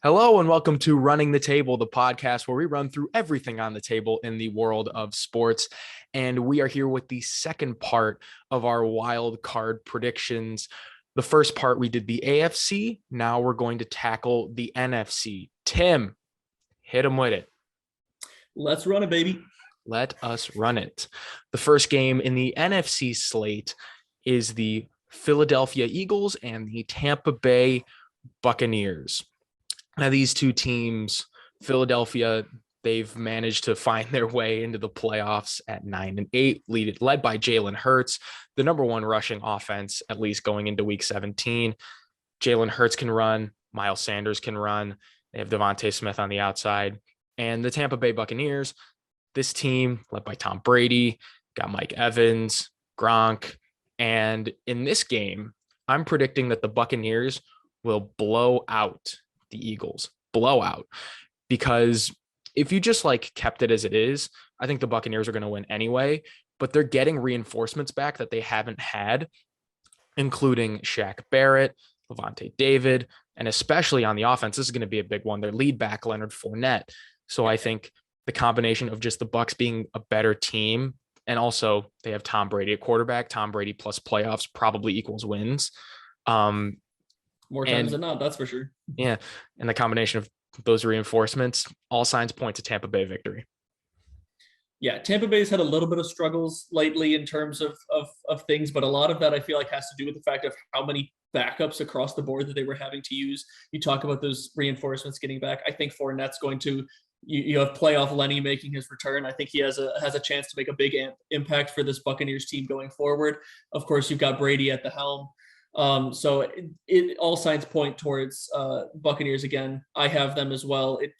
Hello and welcome to Running the Table, the podcast where we run through everything on the table in the world of sports. And we are here with the second part of our wild card predictions. The first part, we did the AFC. Now we're going to tackle the NFC. Tim, hit him with it. Let's run it, baby. Let us run it. The first game in the NFC slate is the Philadelphia Eagles and the Tampa Bay Buccaneers. Now, these two teams, Philadelphia, they've managed to find their way into the playoffs at 9-8, led by Jalen Hurts, the number one rushing offense, at least going into week 17. Jalen Hurts can run. Miles Sanders can run. They have Devontae Smith on the outside. And the Tampa Bay Buccaneers, this team led by Tom Brady, got Mike Evans, Gronk. And in this game, I'm predicting that the Buccaneers will blow out the Eagles. Blowout. Because if you just kept it as it is, I think the Buccaneers are going to win anyway, but they're getting reinforcements back that they haven't had, including Shaq Barrett, Levante David, and especially on the offense, this is going to be a big one. Their lead back, Leonard Fournette. So I think the combination of just the Bucs being a better team, and also they have Tom Brady at quarterback. Tom Brady plus playoffs probably equals wins. More times than not, that's for sure. Yeah. And the combination of those reinforcements, all signs point to Tampa Bay victory. Yeah, Tampa Bay's had a little bit of struggles lately in terms of things, but a lot of that I feel like has to do with the fact of how many backups across the board that they were having to use. You talk about those reinforcements getting back. I think Fournette's going to, you have playoff Lenny making his return. I think he has a chance to make a big impact for this Buccaneers team going forward. Of course, you've got Brady at the helm. So it all signs point towards Buccaneers again. I have them as well. It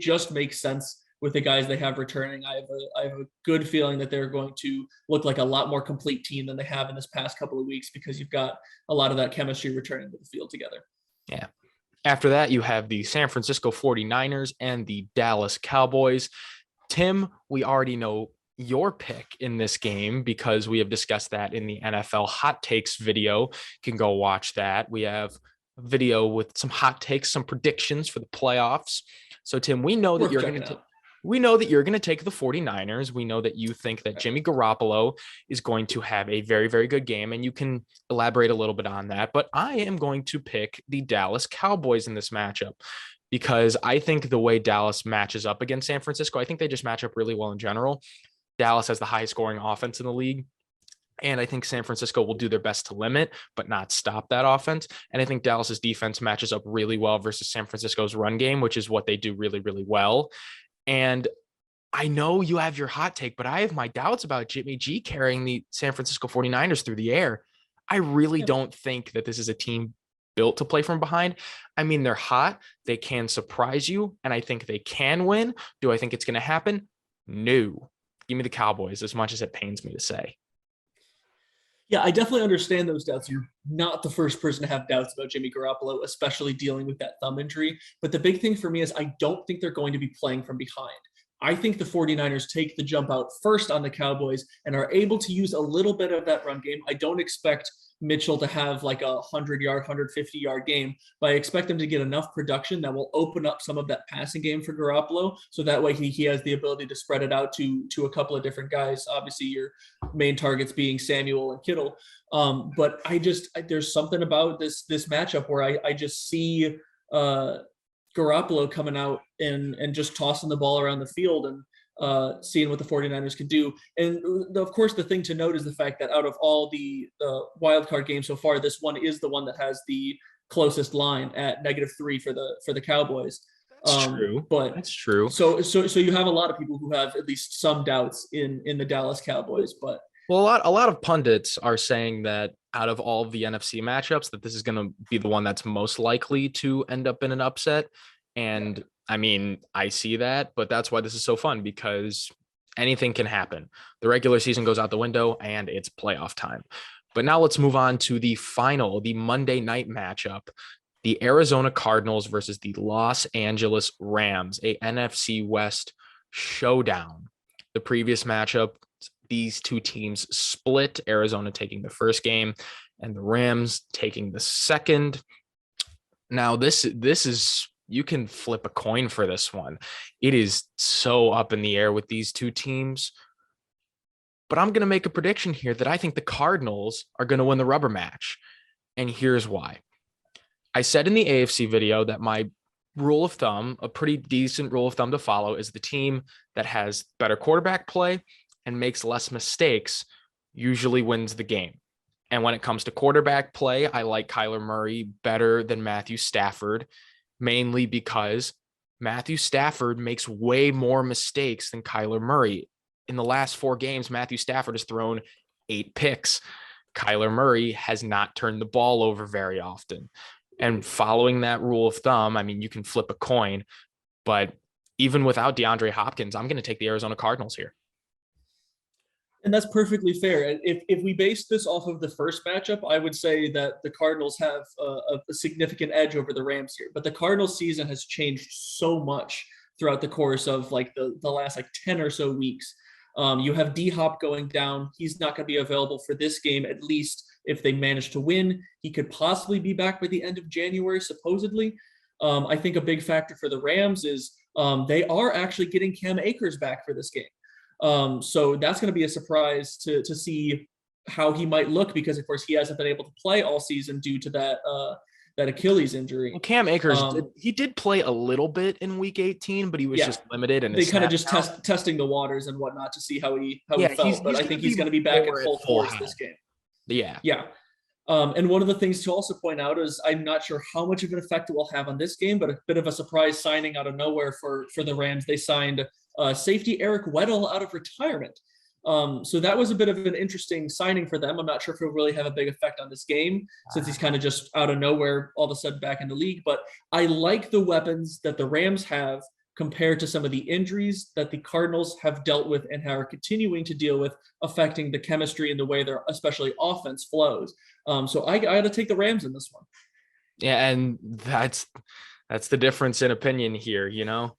just makes sense with the guys they have returning. I have a good feeling that they're going to look like a lot more complete team than they have in this past couple of weeks because you've got a lot of that chemistry returning to the field together. Yeah. After that, you have the San Francisco 49ers and the Dallas Cowboys. Tim, we already know your pick in this game because we have discussed that in the NFL hot takes video. You can go watch that. We have a video with some hot takes, some predictions for the playoffs. So Tim, we know that you're going to take the 49ers. We know that you think that Jimmy Garoppolo is going to have a very, very good game, and you can elaborate a little bit on that. But I am going to pick the Dallas Cowboys in this matchup because I think the way Dallas matches up against San Francisco, I think they just match up really well in general. Dallas has the highest scoring offense in the league. And I think San Francisco will do their best to limit, but not stop that offense. And I think Dallas's defense matches up really well versus San Francisco's run game, which is what they do really, really well. And I know you have your hot take, but I have my doubts about Jimmy G carrying the San Francisco 49ers through the air. I really don't think that this is a team built to play from behind. I mean, they're hot. They can surprise you, and I think they can win. Do I think it's going to happen? No. Give me the Cowboys, as much as it pains me to say. Yeah, I definitely understand those doubts. You're not the first person to have doubts about Jimmy Garoppolo, especially dealing with that thumb injury. But the big thing for me is I don't think they're going to be playing from behind. I think the 49ers take the jump out first on the Cowboys and are able to use a little bit of that run game. I don't expect Mitchell to have like a 100-yard, 150-yard game, but I expect him to get enough production that will open up some of that passing game for Garoppolo. So that way he has the ability to spread it out to a couple of different guys. Obviously, your main targets being Samuel and Kittle. But there's something about this matchup where I just see Garoppolo coming out and just tossing the ball around the field and seeing what the 49ers can do. And of course, the thing to note is the fact that out of all the wild card games so far, this one is the one that has the closest line at -3 for the Cowboys. That's true. But that's true. So you have a lot of people who have at least some doubts in the Dallas Cowboys. But well, a lot of pundits are saying that out of all of the NFC matchups, that this is going to be the one that's most likely to end up in an upset. And I mean, I see that, but that's why this is so fun, because anything can happen. The regular season goes out the window and it's playoff time. But now let's move on to the final, the Monday night matchup, the Arizona Cardinals versus the Los Angeles Rams, a NFC West showdown. The previous matchup, these two teams split, Arizona taking the first game and the Rams taking the second. Now, this is you can flip a coin for this one. It is so up in the air with these two teams. But I'm going to make a prediction here that I think the Cardinals are going to win the rubber match. And here's why. I said in the AFC video that my rule of thumb, a pretty decent rule of thumb to follow, is the team that has better quarterback play and makes less mistakes usually wins the game. And when it comes to quarterback play, I like Kyler Murray better than Matthew Stafford, mainly because Matthew Stafford makes way more mistakes than Kyler Murray. In the last 4 games, Matthew Stafford has thrown 8 picks. Kyler Murray has not turned the ball over very often. And following that rule of thumb, I mean, you can flip a coin, but even without DeAndre Hopkins, I'm going to take the Arizona Cardinals here. And that's perfectly fair. If we base this off of the first matchup, I would say that the Cardinals have a significant edge over the Rams here. But the Cardinals season has changed so much throughout the course of like the last like 10 or so weeks. You have D-Hop going down. He's not going to be available for this game, at least if they manage to win. He could possibly be back by the end of January, supposedly. I think a big factor for the Rams is they are actually getting Cam Akers back for this game. So that's going to be a surprise to see how he might look, because of course he hasn't been able to play all season due to that Achilles injury. Well, Cam Akers, he did play a little bit in week 18, but he was just limited. And they kind of just testing the waters and whatnot to see how he felt. But I think he's going to be back at full force this game. Yeah. And one of the things to also point out is I'm not sure how much of an effect it will have on this game, but a bit of a surprise signing out of nowhere for the Rams. They signed safety Eric Weddle out of retirement. So that was a bit of an interesting signing for them. I'm not sure if it'll really have a big effect on this game since he's kind of just out of nowhere all of a sudden back in the league. But I like the weapons that the Rams have compared to some of the injuries that the Cardinals have dealt with and are continuing to deal with, affecting the chemistry and the way their especially offense flows. So I got to take the Rams in this one. Yeah, and that's the difference in opinion here, you know?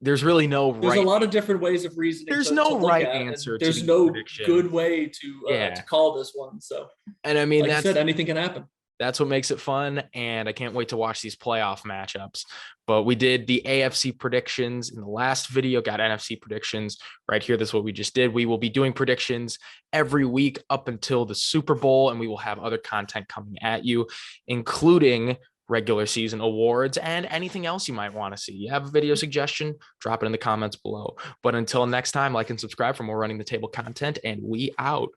There's really no right. There's a lot of different ways of reasoning. There's no right answer. There's no good way to call this one. So, and I mean, like I said, anything can happen. That's what makes it fun, and I can't wait to watch these playoff matchups. But we did the AFC predictions in the last video, got NFC predictions right here. This is what we just did. We will be doing predictions every week up until the Super Bowl, and we will have other content coming at you, including regular season awards and anything else you might want to see. You have a video suggestion, drop it in the comments below. But until next time, like and subscribe for more Running the Table content, and we out.